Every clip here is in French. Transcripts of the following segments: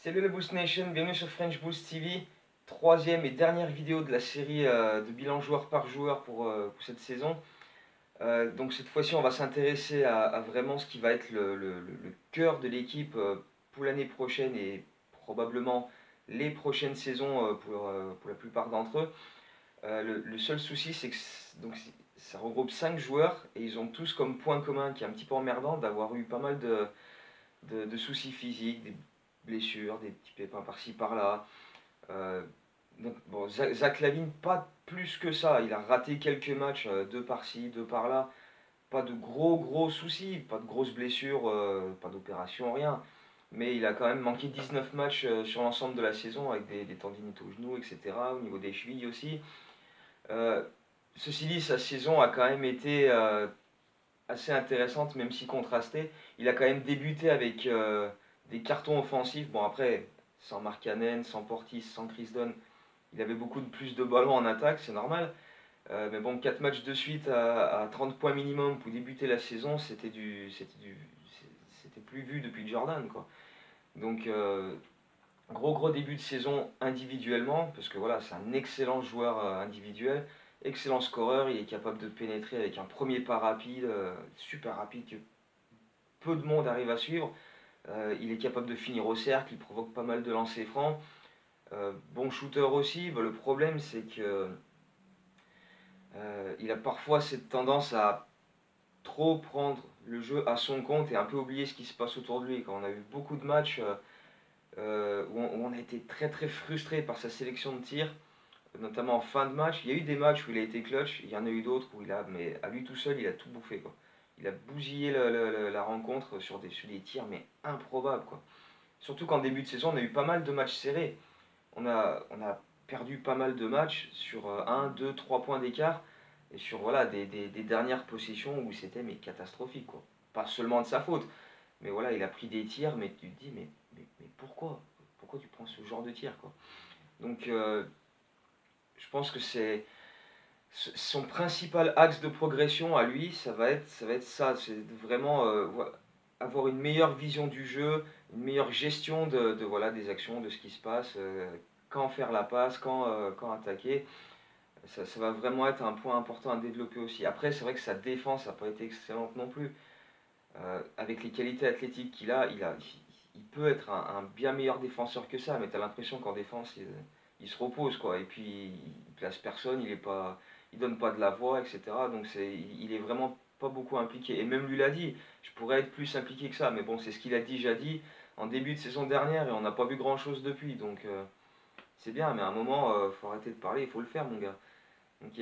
Salut la Boost Nation, bienvenue sur French Boost TV, troisième et dernière vidéo de la série de bilan joueur par joueur pour cette saison. Donc cette fois-ci on va s'intéresser à vraiment ce qui va être le cœur de l'équipe pour l'année prochaine et probablement les prochaines saisons pour la plupart d'entre eux. Le seul souci c'est que ça regroupe 5 joueurs et ils ont tous comme point commun qui est un petit peu emmerdant d'avoir eu pas mal de soucis physiques, des blessures, des petits pépins par-ci par-là. Euh, donc, bon, Zach Lavine, pas plus que ça. Il a raté quelques matchs, deux par-ci, deux par-là. Pas de gros soucis, pas de grosses blessures, pas d'opération, rien. Mais il a quand même manqué 19 matchs sur l'ensemble de la saison avec des tendinites au genou, etc. Au niveau des chevilles aussi. Euh, Ceci dit, sa saison a quand même été assez intéressante, même si contrastée. Il a quand même débuté avec des cartons offensifs. Bon, après, sans Markkanen, sans Portis, sans Chris Dunn, il avait beaucoup plus de ballons en attaque, c'est normal. Mais bon, 4 matchs de suite à 30 points minimum pour débuter la saison, c'était plus vu depuis Jordan, quoi. Donc, gros début de saison individuellement, parce que voilà, c'est un excellent joueur individuel, excellent scoreur, il est capable de pénétrer avec un premier pas rapide, super rapide, que peu de monde arrive à suivre. Il est capable de finir au cercle, il provoque pas mal de lancers francs. Bon shooter aussi, le problème c'est que il a parfois cette tendance à trop prendre le jeu à son compte et un peu oublier ce qui se passe autour de lui. Quand on a eu beaucoup de matchs où on a été très frustré par sa sélection de tirs, notamment en fin de match. Il y a eu des matchs où il a été clutch, il y en a eu d'autres où mais à lui tout seul, il a tout bouffé, quoi. Il a bousillé la rencontre sur des tirs, mais improbables, quoi. Surtout qu'en début de saison, on a eu pas mal de matchs serrés. On a perdu pas mal de matchs sur 1, 2, 3 points d'écart et sur voilà, des dernières possessions où c'était mais catastrophique, quoi. Pas seulement de sa faute, mais voilà, il a pris des tirs, mais tu te dis, mais pourquoi? Pourquoi tu prends ce genre de tir, quoi? Donc, je pense que c'est son principal axe de progression à lui, ça va être ça, c'est vraiment avoir une meilleure vision du jeu, une meilleure gestion voilà, des actions, de ce qui se passe, quand faire la passe, quand attaquer. Ça va vraiment être un point important à développer aussi. Après, c'est vrai que sa défense n'a pas été excellente non plus. Avec les qualités athlétiques il peut être un bien meilleur défenseur que ça, mais tu as l'impression qu'en défense, il se repose, quoi. Et puis, il place personne, il donne pas de la voix, etc. Donc, il est vraiment pas beaucoup impliqué. Et même lui l'a dit, je pourrais être plus impliqué que ça. Mais bon, c'est ce qu'il a déjà dit en début de saison dernière et on n'a pas vu grand-chose depuis. Donc, c'est bien, mais à un moment, faut arrêter de parler, il faut le faire, mon gars. Donc,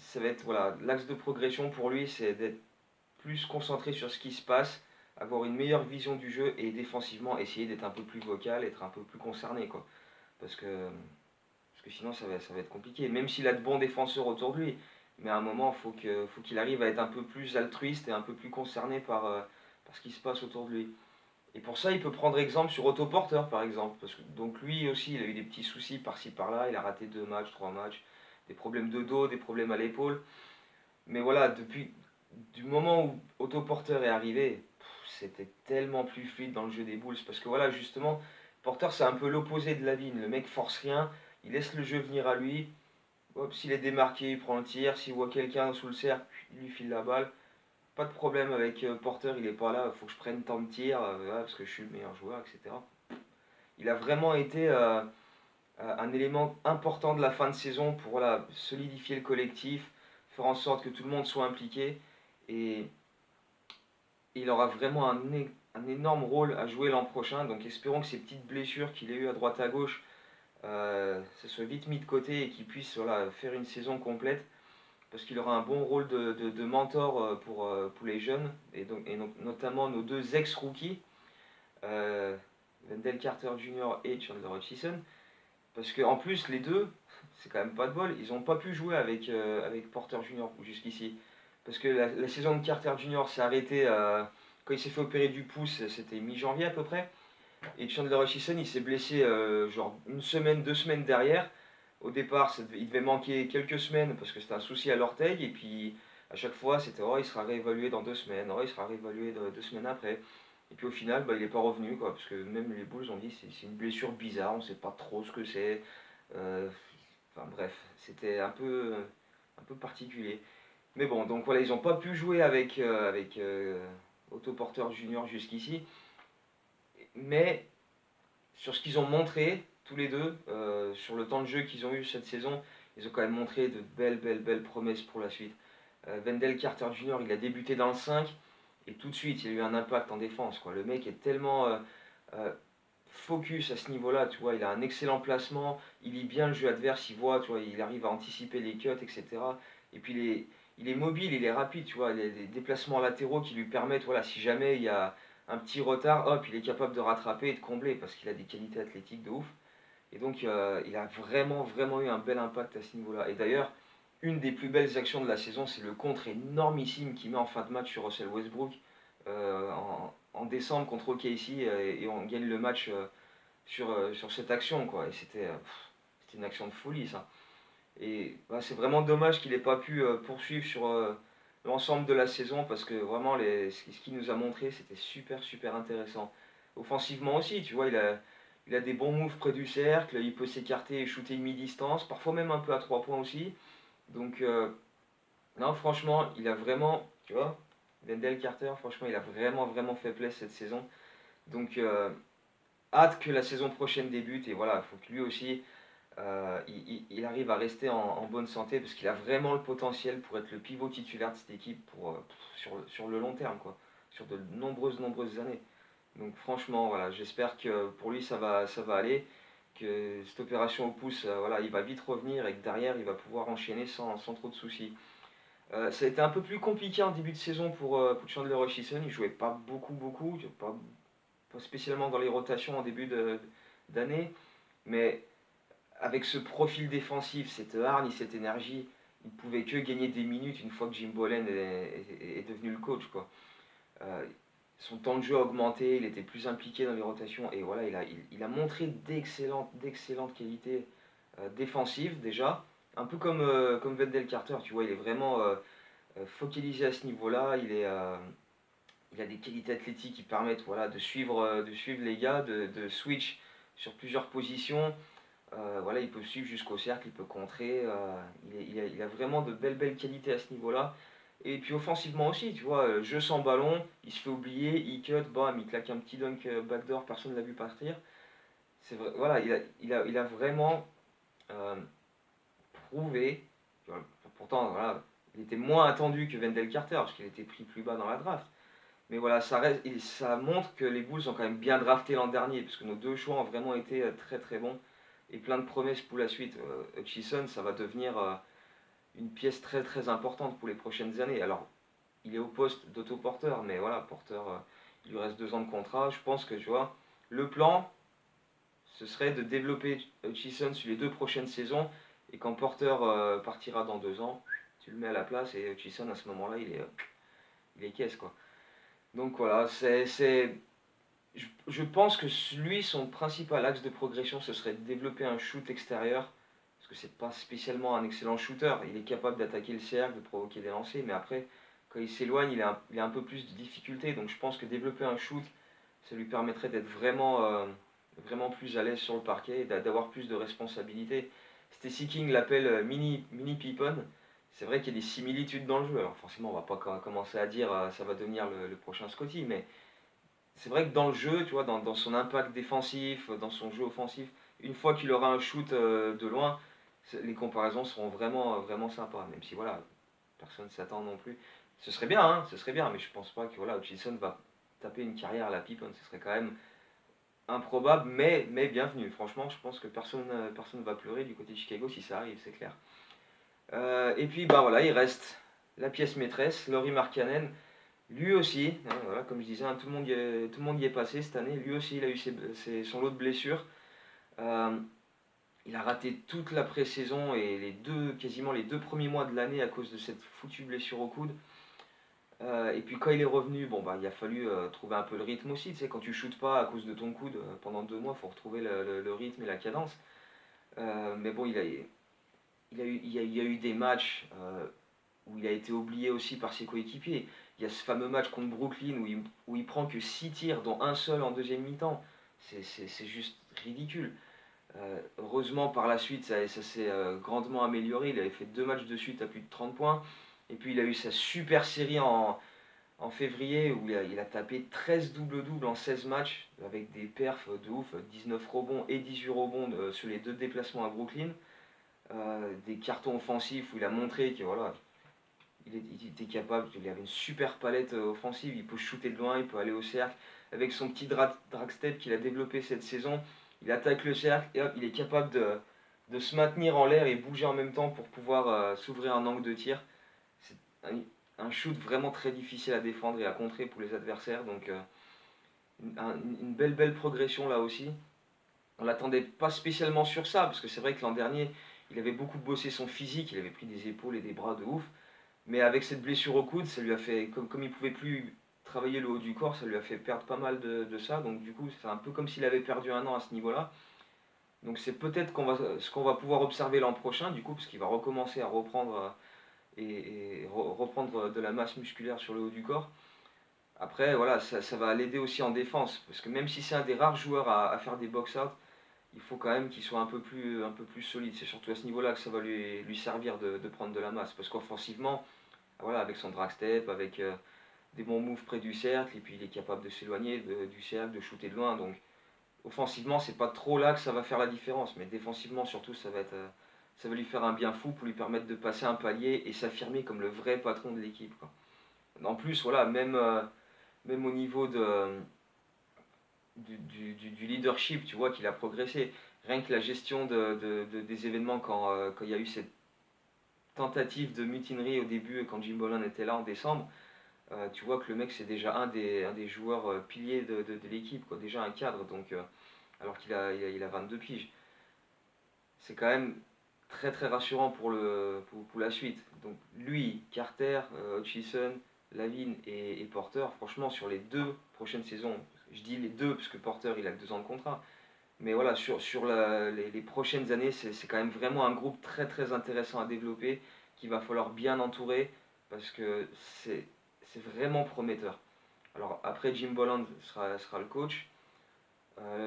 ça va être, voilà, l'axe de progression pour lui, c'est d'être plus concentré sur ce qui se passe, avoir une meilleure vision du jeu et défensivement essayer d'être un peu plus vocal, être un peu plus concerné, quoi. Parce que, parce que sinon ça va être compliqué. Même s'il a de bons défenseurs autour de lui, mais à un moment faut qu'il arrive à être un peu plus altruiste et un peu plus concerné par ce qui se passe autour de lui. Et pour ça, il peut prendre exemple sur Otto Porter, par exemple. Parce que, donc lui aussi, il a eu des petits soucis par-ci par-là. Il a raté 2 matchs, 3 matchs. Des problèmes de dos, des problèmes à l'épaule. Mais voilà, depuis du moment où Otto Porter est arrivé, c'était tellement plus fluide dans le jeu des Bulls. Parce que voilà, justement, Porter, c'est un peu l'opposé de Lavine. Le mec force rien, il laisse le jeu venir à lui. Hop, s'il est démarqué, il prend le tir. S'il voit quelqu'un sous le cercle, il lui file la balle. Pas de problème avec Porter, il est pas là, il faut que je prenne tant de tirs, voilà, parce que je suis le meilleur joueur, etc. Il a vraiment été un élément important de la fin de saison pour voilà, solidifier le collectif, faire en sorte que tout le monde soit impliqué. Et il aura vraiment un énorme rôle à jouer l'an prochain. Donc espérons que ces petites blessures qu'il a eues à droite à gauche, ça soit vite mis de côté et qu'il puisse voilà, faire une saison complète. Parce qu'il aura un bon rôle de mentor pour les jeunes, et notamment nos deux ex-rookies, euh, Wendell Carter Jr. et Chandler Hutchison. Parce qu'en plus, les deux, c'est quand même pas de bol, ils n'ont pas pu jouer avec Porter Jr. jusqu'ici. Parce que la saison de Carter Jr. s'est arrêtée quand il s'est fait opérer du pouce, c'était mi-janvier à peu près. Et Chandler Hutchison, il s'est blessé genre une semaine, 2 semaines derrière. Au départ, il devait manquer quelques semaines parce que c'était un souci à l'orteil. Et puis à chaque fois, c'était oh, il sera réévalué dans 2 semaines, oh, il sera réévalué 2 semaines après. Et puis au final, bah, il n'est pas revenu, quoi, parce que même les Bulls ont dit c'est une blessure bizarre, on ne sait pas trop ce que c'est. Euh, enfin bref, c'était un peu particulier. Mais bon, donc voilà, ils n'ont pas pu jouer avec Otto Porter Junior jusqu'ici. Mais sur ce qu'ils ont montré, tous les deux, sur le temps de jeu qu'ils ont eu cette saison, ils ont quand même montré de belles promesses pour la suite. Wendell Carter Jr., il a débuté dans le 5 et tout de suite, il a eu un impact en défense, quoi. Le mec est tellement euh, focus à ce niveau-là, tu vois, il a un excellent placement, il lit bien le jeu adverse, il voit, tu vois, il arrive à anticiper les cuts, etc. Et puis il est mobile, il est rapide, tu vois, les déplacements latéraux qui lui permettent, voilà, si jamais il y a un petit retard, hop, il est capable de rattraper et de combler parce qu'il a des qualités athlétiques de ouf. Et donc, il a vraiment eu un bel impact à ce niveau-là. Et d'ailleurs, une des plus belles actions de la saison, c'est le contre énormissime qu'il met en fin de match sur Russell Westbrook en décembre contre OKC et on gagne le match sur cette action, quoi. Et c'était une action de folie, ça. Et bah, c'est vraiment dommage qu'il n'ait pas pu poursuivre sur l'ensemble de la saison parce que vraiment ce qu'il nous a montré c'était super intéressant. Offensivement aussi, tu vois, il a des bons moves près du cercle, il peut s'écarter et shooter une mi-distance, parfois même un peu à 3 points aussi. Donc non, franchement, il a vraiment, tu vois, Wendell Carter, franchement, il a vraiment fait plaisir cette saison. Donc hâte que la saison prochaine débute et voilà, il faut que lui aussi il arrive à rester en bonne santé parce qu'il a vraiment le potentiel pour être le pivot titulaire de cette équipe sur le long terme, quoi, sur de nombreuses années. Donc franchement, voilà, j'espère que pour lui ça va aller, que cette opération au pouce, voilà, il va vite revenir et que derrière il va pouvoir enchaîner sans trop de soucis. Ça a été un peu plus compliqué en début de saison pour Chandler Hutchison, il jouait pas beaucoup, pas spécialement dans les rotations en d'année, mais avec ce profil défensif, cette hargne, cette énergie, il ne pouvait que gagner des minutes une fois que Jim Boylen est devenu le coach, quoi. Euh, Son temps de jeu a augmenté, il était plus impliqué dans les rotations et voilà, il a montré d'excellentes qualités défensives déjà. Un peu comme Wendell Carter, tu vois, il est vraiment focalisé à ce niveau-là. Il a des qualités athlétiques qui permettent voilà, de suivre les gars, de switch sur plusieurs positions. Voilà, il peut suivre jusqu'au cercle, il peut contrer. Il a vraiment de belles qualités à ce niveau-là. Et puis offensivement aussi, tu vois, jeu sans ballon, il se fait oublier, il cut, bam, il claque un petit dunk backdoor, personne ne l'a vu partir. C'est vrai, voilà, il a vraiment euh, prouvé, tu vois, pourtant, voilà, il était moins attendu que Wendell Carter, parce qu'il était pris plus bas dans la draft. Mais voilà, ça montre que les Bulls ont quand même bien drafté l'an dernier, parce que nos deux choix ont vraiment été très bons et plein de promesses pour la suite. Hutchison, ça va devenir une pièce très importante pour les prochaines années. Alors, il est au poste d'Otto Porter, mais voilà, Porter, il lui reste 2 ans de contrat. Je pense que, tu vois, le plan, ce serait de développer Hutchison sur les 2 prochaines saisons, et quand Porter partira dans 2 ans, tu le mets à la place, et Hutchison, à ce moment-là, il est caisse, quoi. Donc voilà, je pense que lui, son principal axe de progression, ce serait de développer un shoot extérieur. Parce que c'est pas spécialement un excellent shooter. Il est capable d'attaquer le cercle, de provoquer des lancers. Mais après, quand il s'éloigne, il a un peu plus de difficultés. Donc je pense que développer un shoot, ça lui permettrait d'être vraiment plus à l'aise sur le parquet et d'avoir plus de responsabilités. Stacy King l'appelle mini Pippen. C'est vrai qu'il y a des similitudes dans le jeu. Alors forcément, on va pas commencer à dire ça va devenir le prochain Scotty. Mais c'est vrai que dans le jeu, tu vois, dans son impact défensif, dans son jeu offensif, une fois qu'il aura un shoot de loin, les comparaisons seront vraiment sympas. Même si voilà, personne ne s'attend non plus. Ce serait bien, mais je pense pas que voilà, Hutchison va taper une carrière à la Pippen. Ce serait quand même improbable, mais bienvenu. Franchement, je pense que personne va pleurer du côté de Chicago si ça arrive, c'est clair. Et puis bah voilà, il reste la pièce maîtresse, Lauri Markkanen. Lui aussi, hein, voilà, comme je disais, hein, tout le monde y est passé cette année. Lui aussi, il a eu son lot de blessures. Euh, il a raté toute la pré-saison et quasiment les 2 premiers mois de l'année à cause de cette foutue blessure au coude. Et puis quand il est revenu, bon bah il a fallu trouver un peu le rythme aussi. Tu sais, quand tu shootes pas à cause de ton coude pendant 2 mois, il faut retrouver le rythme et la cadence. Mais bon, il y a eu des matchs où il a été oublié aussi par ses coéquipiers. Il y a ce fameux match contre Brooklyn où il prend que 6 tirs, dont un seul en deuxième mi-temps. C'est juste ridicule. Heureusement, par la suite, ça s'est grandement amélioré. Il avait fait 2 matchs de suite à plus de 30 points. Et puis, il a eu sa super série en février où il a tapé 13 double-double en 16 matchs avec des perfs de ouf, 19 rebonds et 18 rebonds sur les 2 déplacements à Brooklyn. Des cartons offensifs où il a montré que voilà, il était capable, il avait une super palette offensive, il peut shooter de loin, il peut aller au cercle. Avec son petit drag step qu'il a développé cette saison, il attaque le cercle et hop, il est capable de se maintenir en l'air et bouger en même temps pour pouvoir s'ouvrir un angle de tir. C'est un shoot vraiment très difficile à défendre et à contrer pour les adversaires. Donc une belle progression là aussi. On l'attendait pas spécialement sur ça, parce que c'est vrai que l'an dernier, il avait beaucoup bossé son physique, il avait pris des épaules et des bras de ouf. Mais avec cette blessure au coude, ça lui a fait, comme il pouvait plus travailler le haut du corps, ça lui a fait perdre pas mal de ça. Donc du coup, c'est un peu comme s'il avait perdu un an à ce niveau-là. Donc c'est peut-être ce qu'on va pouvoir observer l'an prochain, du coup, parce qu'il va recommencer à reprendre reprendre de la masse musculaire sur le haut du corps. Après, voilà, ça va l'aider aussi en défense, parce que même si c'est un des rares joueurs à faire des box-out, il faut quand même qu'il soit un peu plus solide. C'est surtout à ce niveau-là que ça va lui servir de prendre de la masse, parce qu'offensivement, voilà, avec son drag step, avec des bons moves près du cercle, et puis il est capable de s'éloigner du cercle, de shooter de loin. Donc offensivement, c'est pas trop là que ça va faire la différence, mais défensivement surtout, ça va lui faire un bien fou pour lui permettre de passer un palier et s'affirmer comme le vrai patron de l'équipe, quoi. En plus, voilà, même au niveau du leadership, tu vois qu'il a progressé. Rien que la gestion des événements quand il y a eu cette tentative de mutinerie au début, quand Jim Boland était là en décembre, tu vois que le mec c'est déjà un des joueurs piliers de l'équipe, quoi, déjà un cadre, donc, alors qu'il a 22 piges. C'est quand même très rassurant pour la suite. Donc lui, Carter, Hutchison, Lavine et Porter, franchement sur les 2 prochaines saisons, je dis les deux parce que Porter il a que 2 ans de contrat, mais voilà, sur les prochaines années, c'est quand même vraiment un groupe très intéressant à développer, qu'il va falloir bien entourer, parce que c'est vraiment prometteur. Alors après, Jim Boland sera le coach.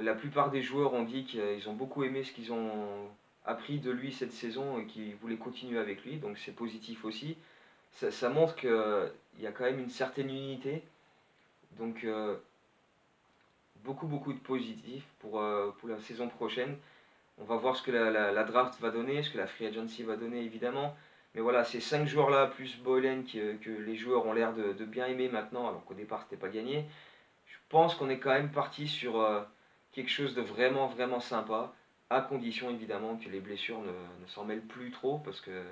La plupart des joueurs ont dit qu'ils ont beaucoup aimé ce qu'ils ont appris de lui cette saison et qu'ils voulaient continuer avec lui, donc c'est positif aussi. Ça montre qu'il y a quand même une certaine unité, donc beaucoup de positifs pour la saison prochaine. On va voir ce que la draft va donner, ce que la free agency va donner évidemment. Mais voilà, ces 5 joueurs-là, plus Boylen, que les joueurs ont l'air de bien aimer maintenant, alors qu'au départ c'était pas gagné. Je pense qu'on est quand même parti sur quelque chose de vraiment sympa, à condition évidemment que les blessures ne s'en mêlent plus trop, parce que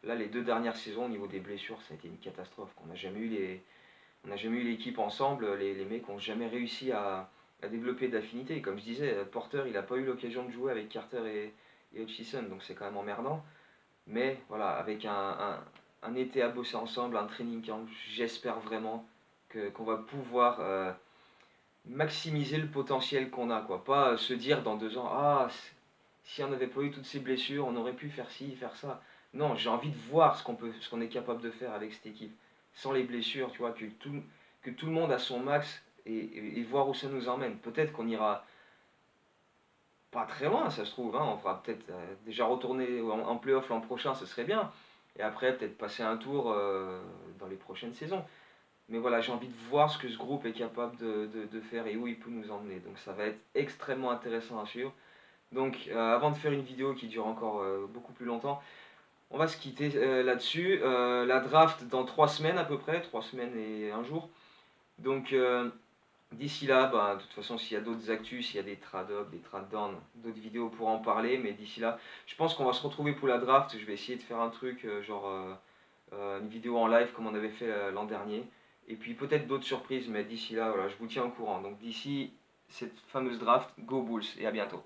là, les 2 dernières saisons, au niveau des blessures, ça a été une catastrophe. On n'a jamais eu l'équipe ensemble, les mecs n'ont jamais réussi à développer d'affinité. Comme je disais, Porter, il n'a pas eu l'occasion de jouer avec Carter et Hutchison, donc c'est quand même emmerdant. Mais voilà, avec un été à bosser ensemble, un training camp, j'espère vraiment qu'on va pouvoir maximiser le potentiel qu'on a, quoi. Pas se dire dans 2 ans, ah, si on n'avait pas eu toutes ces blessures, on aurait pu faire ci, faire ça. Non, j'ai envie de voir ce qu'on est capable de faire avec cette équipe. Sans les blessures, tu vois, que tout le monde a son max et voir où ça nous emmène. Peut-être qu'on ira pas très loin, ça se trouve, hein. On fera peut-être déjà retourner en playoff l'an prochain, ce serait bien. Et après, peut-être passer un tour dans les prochaines saisons. Mais voilà, j'ai envie de voir ce que ce groupe est capable de faire et où il peut nous emmener. Donc ça va être extrêmement intéressant à suivre. Donc avant de faire une vidéo qui dure encore beaucoup plus longtemps, on va se quitter là-dessus. La draft dans 3 semaines à peu près, 3 semaines et un jour. Donc d'ici là, bah, de toute façon s'il y a d'autres actus, s'il y a des trade-up, des trade-down, d'autres vidéos pour en parler. Mais d'ici là, je pense qu'on va se retrouver pour la draft. Je vais essayer de faire un truc une vidéo en live comme on avait fait l'an dernier. Et puis peut-être d'autres surprises, mais d'ici là, voilà, je vous tiens au courant. Donc d'ici cette fameuse draft, go Bulls et à bientôt.